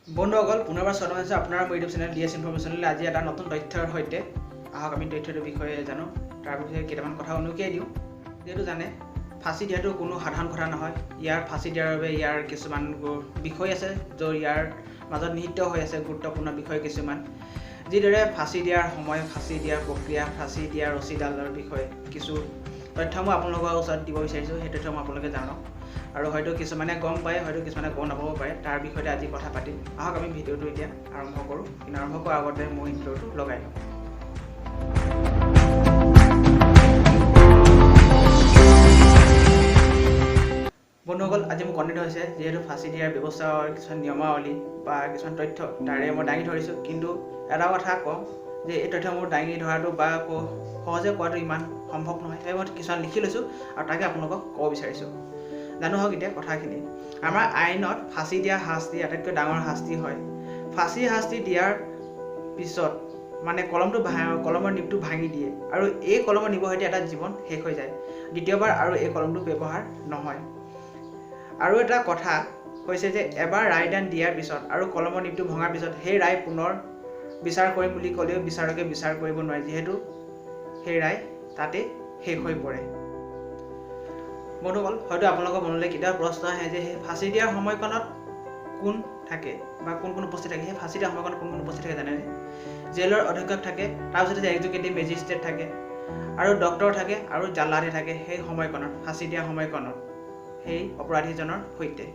বন্ধুসকল পুনৰবাৰ স্বাগতম জনাইছোঁ আপোনাৰ ইউটিউব চেনেল ডিএছ ইনফৰমেশ্যনলৈ। আজি এটা নতুন তথ্যৰ সৈতে আহক আমি তথ্যটোৰ বিষয়ে জানো, তাৰ বিষয়ে কেইটামান কথা উনুকিয়াই দিওঁ। যিহেতু জানে ফাঁচি দিয়াটো কোনো সাধাৰণ কথা নহয়। ইয়াৰ ফাঁচি দিয়াৰ বাবে ইয়াৰ কিছুমান বিষয় আছে, য'ত ইয়াৰ মাজত নিহিত হৈ আছে গুৰুত্বপূৰ্ণ বিষয় কিছুমান। যিদৰে ফাঁচি দিয়াৰ সময়, ফাঁচি দিয়াৰ প্ৰক্ৰিয়া, ফাঁচি দিয়াৰ ৰছীডালৰ বিষয়ে কিছু তথ্য মই আপোনালোকৰ ওচৰত দিব বিচাৰিছোঁ। সেই তথ্য মই আপোনালোকে জানক, আৰু হয়তো কিছুমানে গম পায়, হয়তো কিছুমানে গম নাপাব পাৰে। তাৰ বিষয়তে আজি কথা পাতিম। আহক আমি ভিডিঅ'টো এতিয়া আৰম্ভ কৰোঁ। কিন্তু আৰম্ভ কৰাৰ আগতে মই ইন্ট্ৰ'টো লগাই লওঁ। বন্ধুসকল, আজি মোৰ কণ্টেণ্ট হৈছে যিহেতু ফাঁচি দিয়াৰ ব্যৱস্থাৰ কিছুমান নিয়মাৱলী বা কিছুমান তথ্য তাৰে মই দাঙি ধৰিছোঁ। কিন্তু এটা কথা কওঁ যে এই তথ্য মোৰ দাঙি ধৰাটো বা সহজে কোৱাটো ইমান সম্ভৱ নহয়। সেই মই কিছুমান লিখি লৈছোঁ আৰু তাকে আপোনালোকক ক'ব বিচাৰিছোঁ। জানো হওক এতিয়া কথাখিনি। আমাৰ আইনত ফাঁচি দিয়া শাস্তি আটাইতকৈ ডাঙৰ শাস্তি হয়। ফাঁচি শাস্তি দিয়াৰ পিছত মানে কলমৰ নিবটো ভাঙি দিয়ে, আৰু এই কলমৰ নিবৰ সৈতে এটা জীৱন শেষ হৈ যায়। দ্বিতীয়বাৰ আৰু এই কলমটো ব্যৱহাৰ নহয়। আৰু এটা কথা হৈছে যে এবাৰ ৰায়দান দিয়াৰ পিছত আৰু কলমৰ নিবটো ভঙাৰ পিছত সেই ৰায় পুনৰ বিচাৰ কৰিম বুলি ক'লেও বিচাৰকে বিচাৰ কৰিব নোৱাৰে, যিহেতু সেই ৰায় তাতে শেষ হৈ পৰে। বন্ধুসকল, হয়তো আপোনালোকৰ মনলৈ কেতিয়াবা প্ৰশ্ন আহে যে সেই ফাঁচি দিয়াৰ সময়কণত কোন থাকে বা কোন উপস্থিত থাকে। সেই ফাঁচি দিয়াৰ সময়কণত কোন উপস্থিত থাকে জানেনে? জেলৰ অধীক্ষক থাকে, তাৰপিছতে এক্সিকিউটিভ মেজিষ্ট্ৰেট থাকে, আৰু ডক্টৰ থাকে, আৰু জাল্লাদে থাকে। সেই সময়কণত ফাঁচি দিয়াৰ সময়কণত সেই অপৰাধীজনৰ সৈতে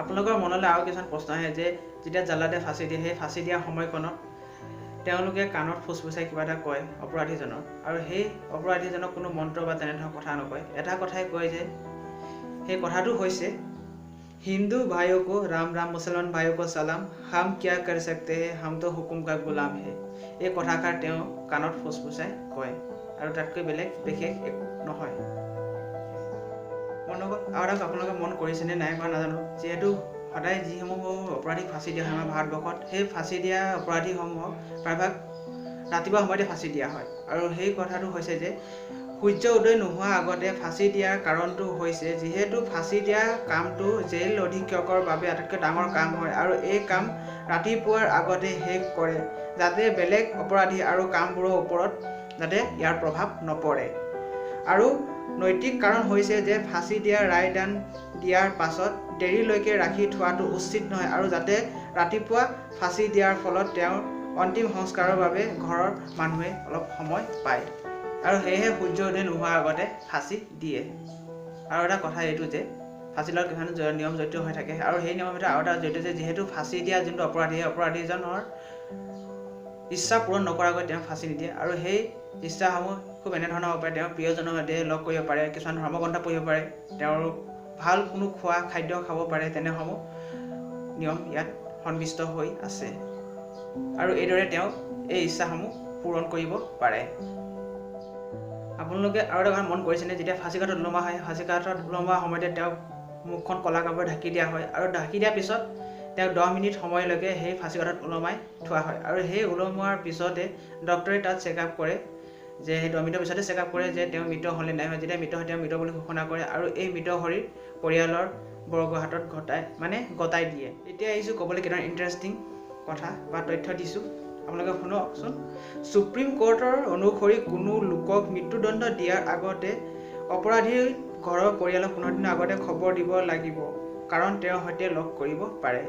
আপোনালোকৰ মনলৈ আৰু কিছুমান প্ৰশ্ন আহে যে যেতিয়া জাল্লাদে ফাঁচি দিয়ে, সেই ফাঁচি দিয়াৰ সময়কণত তেওঁলোকে কাণত ফুচফুচাই কিবা এটা কয় অপৰাধীজনৰ, আৰু সেই অপৰাধীজনক কোনো মন্ত্ৰ বা তেনেধৰণৰ কথা নকয়। এটা কথাই কয় যে সেই কথাটো হৈছে হিন্দু ভাইও কো ৰাম ৰাম, মুছলমান ভাইও কো সালাম, হাম কিয়া কৰ সকতে হে, হাম তো হুকুম কা গোলাম হে। এই কথাষাৰ তেওঁ কাণত ফুচফুচাই কয়, আৰু তাতকৈ বেলেগ বিশেষ একো নহয়। বন্ধুসকল, আৰু এটা আপোনালোকে মন কৰিছেনে নাই বা নাজানো, যিহেতু সদায় যিসমূহ অপৰাধীক ফাঁচি দিয়া হয় আমাৰ ভাৰতবৰ্ষত, সেই ফাঁচি দিয়া অপৰাধীসমূহক প্ৰায়ভাগ ৰাতিপুৱা সময়তে ফাঁচি দিয়া হয়। আৰু সেই কথাটো হৈছে যে সূৰ্য উদয় নোহোৱাৰ আগতে ফাঁচি দিয়াৰ কাৰণটো হৈছে যিহেতু ফাঁচি দিয়া কামটো জেইল অধীক্ষকৰ বাবে আটাইতকৈ ডাঙৰ কাম হয়, আৰু এই কাম ৰাতিপুৱাৰ আগতে শেষ কৰে, যাতে বেলেগ অপৰাধী আৰু কামবোৰৰ ওপৰত যাতে ইয়াৰ প্ৰভাৱ নপৰে। আৰু নৈতিক কাৰণ হৈছে যে ফাঁচি দিয়া ৰায়দান দিয়াৰ পাছত দেৰিলৈকে ৰাখি থোৱাটো উচিত নহয়, আৰু যাতে ৰাতিপুৱা ফাঁচি দিয়াৰ ফলত তেওঁৰ অন্তিম সংস্কাৰৰ বাবে ঘৰৰ মানুহে অলপ সময় পায়, আৰু সেয়েহে সূৰ্য উদয় নোহোৱাৰ আগতে ফাঁচি দিয়ে। আৰু এটা কথা এইটো যে ফাঁচি লোৱাৰ কিছুমান নিয়ম জড়িত হৈ থাকে, আৰু সেই নিয়মৰ ভিতৰত আৰু এটা জড়িত যে যিহেতু ফাঁচি দিয়া যোনটো অপৰাধী, সেই অপৰাধীজনৰ ইচ্ছা পূৰণ নকৰাকৈ তেওঁ ফাঁচি নিদিয়ে। আৰু সেই ইচ্ছাসমূহ খুব এনেধৰণৰ হ'ব পাৰে, তেওঁৰ প্ৰিয়জনৰ সৈতে লগ কৰিব পাৰে, কিছুমান ধৰ্মগ্ৰন্থ পঢ়িব পাৰে, তেওঁৰ ভাল কোনো খোৱা খাদ্য খাব পাৰে। তেনেসমূহ নিয়ম ইয়াত সন্নিৱিষ্ট হৈ আছে, আৰু এইদৰে তেওঁ এই ইচ্ছাসমূহ পূৰণ কৰিব পাৰে। আপোনালোকে আৰু এটা কথা মন কৰিছেনে, যেতিয়া ফাঁচি কাঠত ওলমা হয়, ফাঁচি কাঠত ওলমোৱাৰ সময়তে তেওঁক মুখখন ক'লা কাপোৰে ঢাকি দিয়া হয়, আৰু ঢাকি দিয়াৰ পিছত তেওঁক 10 মিনিট সময়লৈকে সেই ফাঁচি কাঠত ওলমাই থোৱা হয়। আৰু সেই ওলমোৱাৰ পিছতে ডক্টৰে তাত চেকআপ কৰে, যে সেই 10 মিনিটৰ পিছতে চেকআপ কৰে যে তেওঁ মৃত হ'লে নাই হয়। যেতিয়া মৃত হয় তেওঁ মৃত বুলি ঘোষণা কৰে, আৰু এই মৃত শৰীৰ পৰিয়ালৰ বৰ্গৰ হাতত গতাই দিয়ে। এতিয়া আহিছোঁ ক'বলৈ কেইটামান ইণ্টাৰেষ্টিং কথা বা তথ্য দিছোঁ, আপোনালোকে শুনকচোন। সুপ্ৰিম কোৰ্টৰ অনুসৰি কোনো লোকক মৃত্যুদণ্ড দিয়াৰ আগতে অপৰাধীৰ ঘৰৰ পৰিয়ালক 15 দিনৰ আগতে খবৰ দিব লাগিব, কাৰণ তেওঁৰ সৈতে লগ কৰিব পাৰে।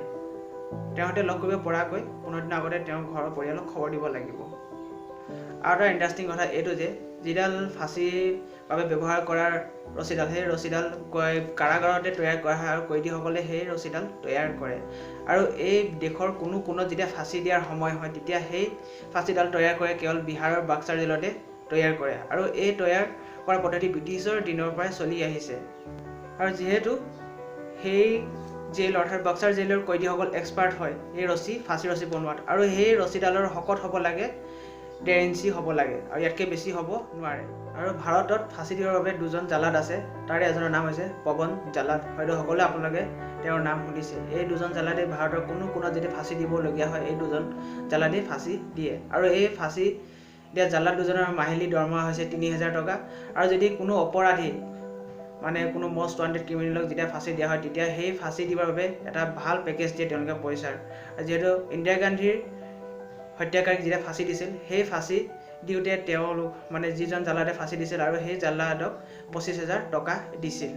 তেওঁৰ সৈতে লগ কৰিব পৰাকৈ 15 দিনৰ আগতে তেওঁৰ ঘৰৰ পৰিয়ালক খবৰ দিব লাগিব। আৰু এটা ইণ্টাৰেষ্টিং কথা এইটো যে যিডাল ফাঁচিৰ বাবে ব্যৱহাৰ কৰাৰ ৰছীডাল, সেই ৰছীডাল কাৰাগাৰতে তৈয়াৰ কৰা হয়, আৰু কয়দীসকলে সেই ৰছীডাল তৈয়াৰ কৰে। আৰু এই দেশৰ কোনো কোণত যেতিয়া ফাঁচি দিয়াৰ সময় হয়, তেতিয়া সেই ফাঁচিডাল তৈয়াৰ কৰে কেৱল বিহাৰৰ বাক্সাৰ জেলতে তৈয়াৰ কৰে, আৰু এই তৈয়াৰ কৰা পদ্ধতি ব্ৰিটিছৰ দিনৰ পৰাই চলি আহিছে। আৰু যিহেতু সেই জেল অৰ্থাৎ বাক্সাৰ জেলৰ কয়দীসকল এক্সপাৰ্ট হয় এই ফাঁচি ৰছী বনোৱাত, আৰু সেই ৰছীডালৰ শকত হ'ব লাগে 1.5 ইঞ্চি হ'ব লাগে, আৰু ইয়াতকৈ বেছি হ'ব নোৱাৰে। আৰু ভাৰতত ফাঁচি দিয়াৰ বাবে 2জন জালাদ আছে, তাৰে এজনৰ নাম হৈছে পৱন জালাদ। হয়তো সকলোৱে আপোনালোকে তেওঁৰ নাম শুনিছে। এই 2জন জালাদে ভাৰতৰ কোনো কোণত যদি ফাঁচি দিবলগীয়া হয়, এই 2জন জালাদে ফাঁচি দিয়ে। আৰু এই ফাঁচি দিয়া জালাদ 2জনৰ মাহিলী দৰমহা হৈছে 3000 টকা। আৰু যদি কোনো অপৰাধী মানে কোনো মষ্ট ৱান্টেড ক্ৰিমিনেলক যেতিয়া ফাঁচি দিয়া হয় তেতিয়া সেই ফাঁচি দিবৰ বাবে এটা ভাল পেকেজ দিয়ে তেওঁলোকে পইচাৰ। যিহেতু ইন্দিৰা গান্ধীৰ হত্যাকাৰীক যেতিয়া ফাঁচি দিছিল সেই ফাঁচি দিওঁতে তেওঁলোক মানে যিজন জাল্লাদে ফাঁচি দিছিল আৰু সেই জাল্লাদক 25,000 টকা দিছিল।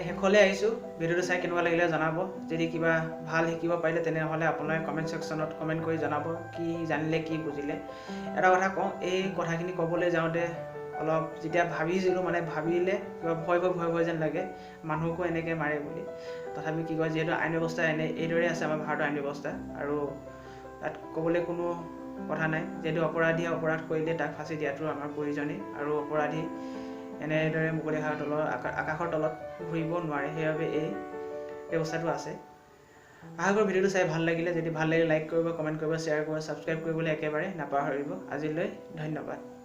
শেষলৈ আহিছোঁ। ভিডিঅ'টো চাই কেনেকুৱা লাগিলে জনাব। যদি কিবা ভাল শিকিব পাৰিলে তেনেহ'লে আপোনালোকে কমেণ্ট ছেকশ্যনত কমেণ্ট কৰি জনাব কি জানিলে কি বুজিলে। এটা কথা কওঁ, এই কথাখিনি ক'বলৈ যাওঁতে অলপ যেতিয়া ভাবিছিলোঁ মানে ভাবিলে কিবা ভয় যেন লাগে মানুহকো এনেকৈ মাৰে বুলি। তথাপি কি কয় যিহেতু আইন ব্যৱস্থা এইদৰে আছে আমাৰ ভাৰতৰ আইন ব্যৱস্থা, আৰু তাত ক'বলৈ কোনো কথা নাই। যিহেতু অপৰাধীয়ে অপৰাধ কৰিলে তাক ফাঁচি দিয়াটো আমাৰ প্ৰয়োজনীয়, আৰু অপৰাধী এনেদৰে মুকলি আকাশৰ তলত ঘূৰিব নোৱাৰে, সেইবাবে এই ব্যৱস্থাটো আছে। আশা কৰোঁ ভিডিঅ'টো চাই ভাল লাগিলে। যদি ভাল লাগিলে লাইক কৰিব, কমেণ্ট কৰিব, শ্বেয়াৰ কৰিব, ছাবস্ক্ৰাইব কৰিবলৈ একেবাৰে নাপাহৰিব। আজিলৈ ধন্যবাদ।